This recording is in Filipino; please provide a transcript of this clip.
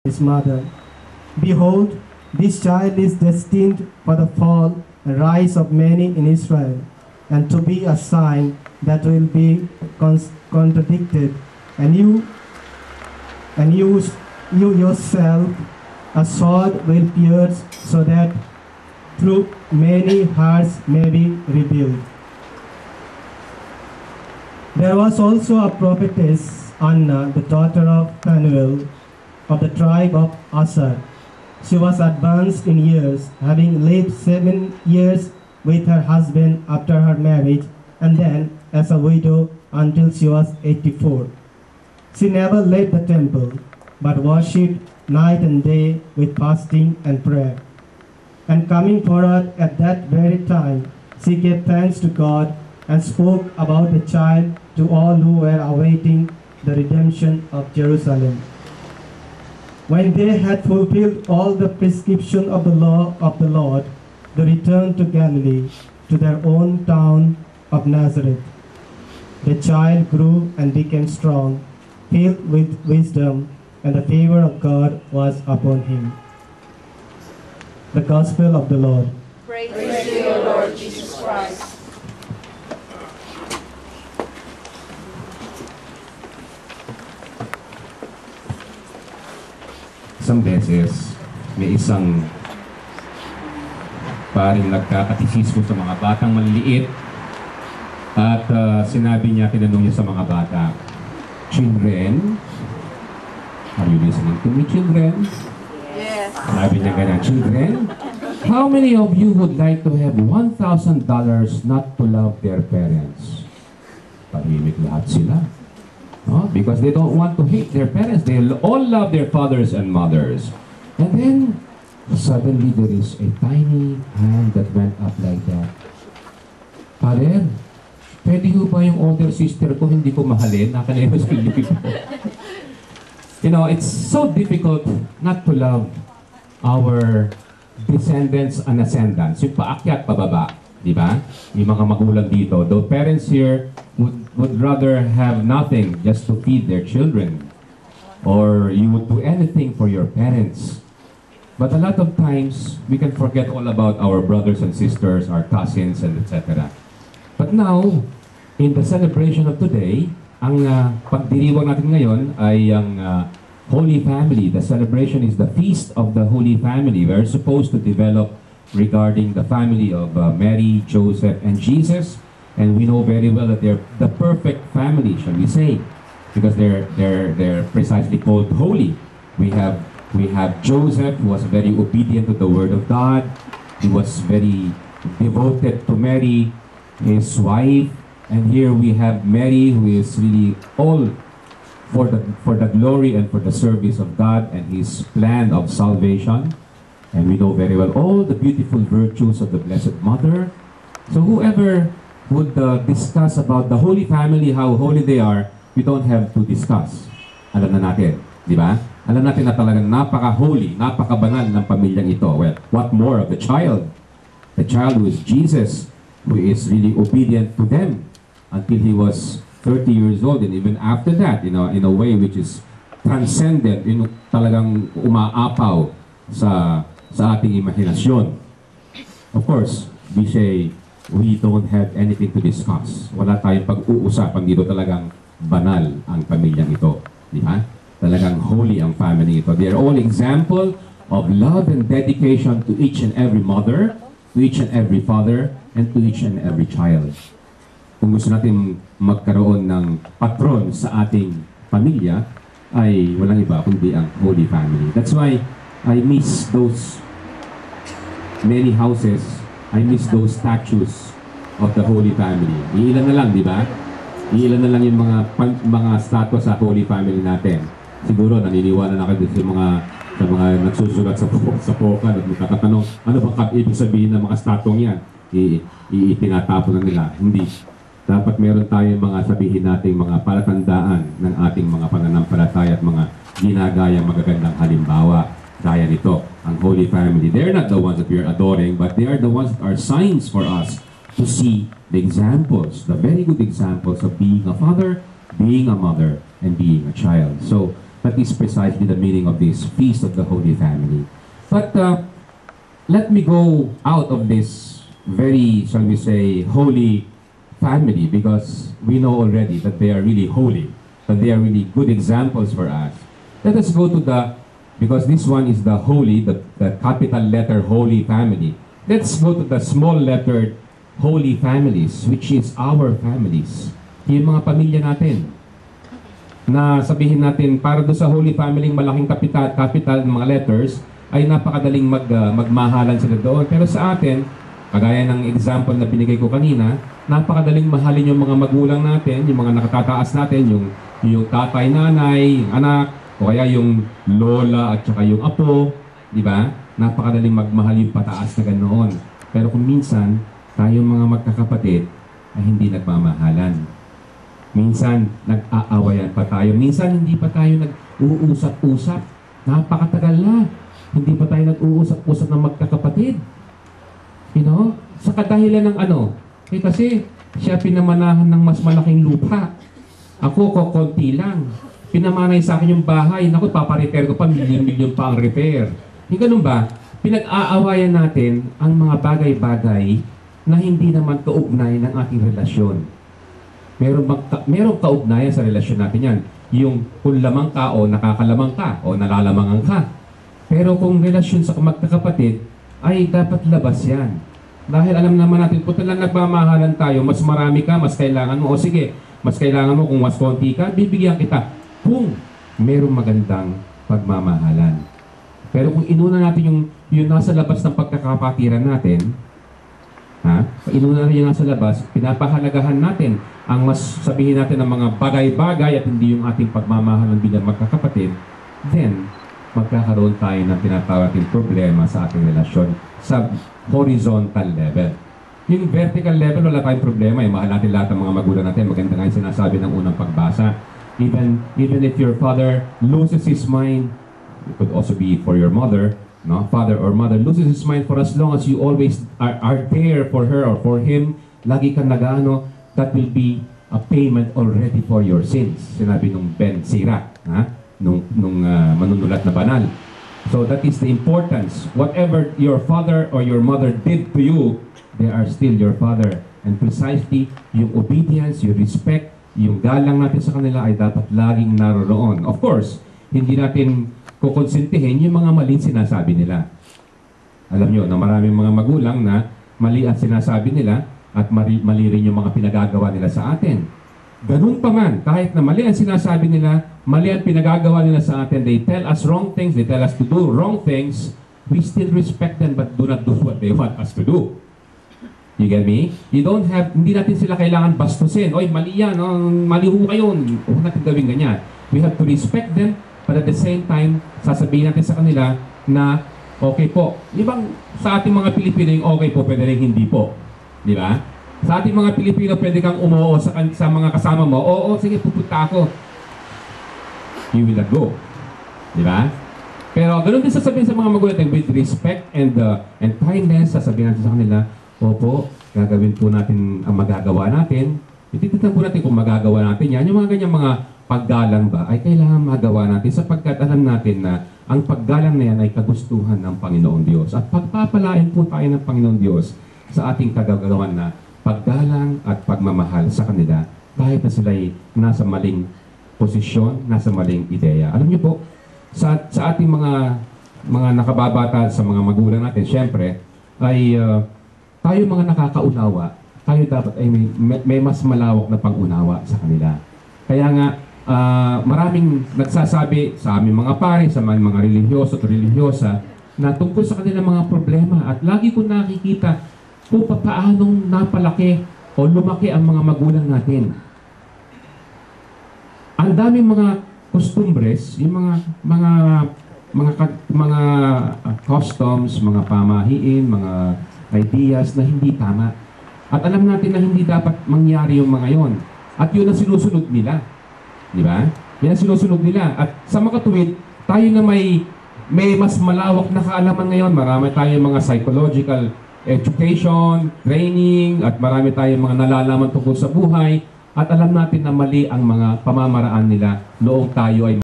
his mother. Behold, this child is destined for the fall and rise of many in Israel, and to be a sign that will be contradicted, and you yourself a sword will pierce, so that through many hearts may be revealed. There was also a prophetess, Anna, the daughter of Phanuel, of the tribe of Asher. She was advanced in years, having lived 7 years with her husband after her marriage, and then as a widow until she was 84. She never left the temple, but worshipped night and day with fasting and prayer. And coming forward at that very time, she gave thanks to God and spoke about the child to all who were awaiting the redemption of Jerusalem. When they had fulfilled all the prescription of the law of the Lord, they returned to Galilee, to their own town of Nazareth. The child grew and became strong, filled with wisdom, and the favor of God was upon him. The Gospel of the Lord. Praise to you, Lord Jesus Christ. Isang beses, may isang paring nagkakatisismo sa mga batang maliliit at sinabi niya, tinanong niya sa mga bata, "Children, are you listening to me, children?" Yes. Sabi niya ganyan, "Children, how many of you would like to have $1,000 not to love their parents?" Tahimik lahat sila. No? Because they don't want to hate their parents. They all love their fathers and mothers. And then, suddenly there is a tiny hand that went up like that. "Father, pwede ho ba yung older sister ko hindi ko mahalin? Nakalayo sa lipi ko." You know, it's so difficult not to love our descendants and ascendants. Yung paakyat, pababa. Di ba? Yung mga magulang dito. The parents here would rather have nothing just to feed their children. Or you would do anything for your parents. But a lot of times, we can forget all about our brothers and sisters, our cousins, and etc. But now, in the celebration of today, ang pagdiriwang natin ngayon ay ang Holy Family. The celebration is the Feast of the Holy Family. We're supposed to develop regarding the family of Mary, Joseph, and Jesus. And we know very well that they're the perfect family, shall we say, because they're precisely called holy. We have Joseph, who was very obedient to the word of God. He was very devoted to Mary, his wife. And here we have Mary, who is really all for the glory and for the service of God and His plan of salvation. And we know very well all the beautiful virtues of the Blessed Mother. So whoever would discuss about the Holy Family, how holy they are, we don't have to discuss. Alam na natin, di ba? Alam natin na talagang napaka-holy, napaka-banal ng pamilyang ito. Well, what more of the child? The child who is Jesus, who is really obedient to them until he was 30 years old, and even after that, in a way which is transcendent, talagang umaapaw sa ating imahinasyon. Of course, we say, we don't have anything to discuss. Wala tayong pag-uusapan dito, talagang banal ang pamilyang ito. Di ba? Talagang holy ang family ito. They are all example of love and dedication to each and every mother, to each and every father, and to each and every child. Kung gusto natin magkaroon ng patron sa ating pamilya, ay walang iba kundi ang Holy Family. That's why I miss those many houses. I miss those statues of the Holy Family. Iilan na lang, di ba? Iilan na lang yung mga statue sa Holy Family natin. Siguro naniniwala na kayo sa mga nagsusulat sa pokan at magkakatanong, ano bang ibig sabihin ng mga statue yan? Itinatapon na nila. Hindi. Dapat meron tayong mga sabihin nating mga palatandaan ng ating mga pananampalataya at mga ginagayang magagandang halimbawa. Gaya nito, ang Holy Family. They're not the ones that we are adoring, but they are the ones that are signs for us to see the examples, the very good examples of being a father, being a mother, and being a child. So, That is precisely the meaning of this Feast of the Holy Family. But let me go out of this very, shall we say, holy family, because we know already that they are really holy, that they are really good examples for us. Let us go to because this one is the holy, the capital letter holy family. Let's go to the small letter holy families, which is our families. Yung mga pamilya natin, na sabihin natin, para doon sa holy family, malaking capital ng mga letters, ay napakadaling magmahalan sila doon. Pero sa atin, kagaya ng example na binigay ko kanina, napakadaling mahalin yung mga magulang natin, yung mga nakatataas natin, yung tatay, nanay, yung anak, o kaya yung lola at saka yung apo, di ba? Napakadaling magmahal yung pataas na ganoon. Pero kung minsan, tayong mga magkakapatid ay hindi nagmamahalan. Minsan, nag-aawayan pa tayo. Minsan, hindi pa tayo nag-uusap-usap. Napakatagal na. Hindi pa tayo nag-uusap-usap ng magkakapatid. You know? Sa kadahilan ng ano? Kasi siya pinamanahan ng mas malaking lupa. Ako, konti lang. Pinamanay sa akin yung bahay. Naku, paparepair ko pa, milyon-milyon pa ang repair. Yung ganun ba? Pinag-aawayan natin ang mga bagay-bagay na hindi naman kaugnay ng ating relasyon. Merong kaugnayan sa relasyon natin yan. Yung kung lamang ka o nakakalamang ka o nalalamangan ka. Pero kung relasyon sa magkakapatid, ay dapat labas yan. Dahil alam naman natin, kung talang nagmamahalan tayo, mas marami ka, mas kailangan mo. O sige, mas kailangan mo kung mas konti ka, bibigyan kita. Kung merong magandang pagmamahalan. Pero kung inuna natin yung nasa labas ng pagkakapatiran natin, inuna natin yung nasa labas, pinapahalagahan natin ang mas sabihin natin ng mga bagay-bagay at hindi yung ating pagmamahalan bilang magkakapatid, then magkakaroon tayo ng tinatawag nating problema sa ating relasyon sa horizontal level. Yung vertical level, wala tayong problema. Mahal natin lahat ng mga magulang natin. Maganda nga yung sinasabi ng unang pagbasa. Even if your father loses his mind, it could also be for your mother, no? Father or mother loses his mind, for as long as you always are there for her or for him, lagi kang nag-ano, that will be a payment already for your sins. Sinabi nung Ben Sira, nung manunulat na banal. So that is the importance. Whatever your father or your mother did to you, they are still your father. And precisely, yung obedience, yung respect, yung galang natin sa kanila ay dapat laging naroon. Of course, hindi natin kukonsintihin yung mga maling sinasabi nila. Alam nyo na maraming mga magulang na mali ang sinasabi nila at mali rin yung mga pinagagawa nila sa atin. Ganun pa man, kahit na mali ang sinasabi nila, mali ang pinagagawa nila sa atin, they tell us wrong things, they tell us to do wrong things, we still respect them but do not do what they want us to do. You get me? Hindi natin sila kailangan bastusin. Oy, mali yan, mali ho kayo. Huwag natin gawin ganyan. We have to respect them, but at the same time, sasabihin natin sa kanila na okay po. Di ba sa ating mga Pilipino yung okay po, pwede rin hindi po. Di ba? Sa ating mga Pilipino, pwede kang umuo sa mga kasama mo. Oo, sige, pupunta ako. You will not go. Di ba? Pero ganoon din sasabihin sa mga magulang with respect and kindness, sasabihin natin sa kanila, opo, gagawin po natin ang magagawa natin. Ititignan po natin kung magagawa natin yan. Yung mga ganyang mga paggalang ba ay kailangan magawa natin sapagkat alam natin na ang paggalang na yan ay kagustuhan ng Panginoong Diyos. At pagpapalain po tayo ng Panginoong Diyos sa ating kagagawan na paggalang at pagmamahal sa kanila kahit na sila'y nasa maling posisyon, nasa maling ideya. Alam niyo po, sa ating mga nakababata, sa mga magulang natin, syempre, ay tayo mga nakakaunawa, tayo dapat ay may mas malawak na pag-unawa sa kanila. Kaya nga, maraming nagsasabi sa aming mga pare, sa mga religyoso at religyosa, na tungkol sa kanilang mga problema. At lagi ko nakikita kung paanong napalaki o lumaki ang mga magulang natin. Ang daming mga costumbres, yung mga customs, mga pamahiin, mga ideas na hindi tama. At alam natin na hindi dapat mangyari yung mga yon. At yun ang sinusunod nila. Di ba? Yan ang sinusunod nila. At sa makatuwid, tayo na may mas malawak na kaalaman ngayon. Marami tayong mga psychological education, training, at marami tayong mga nalalaman tungkol sa buhay. At alam natin na mali ang mga pamamaraan nila noong tayo ay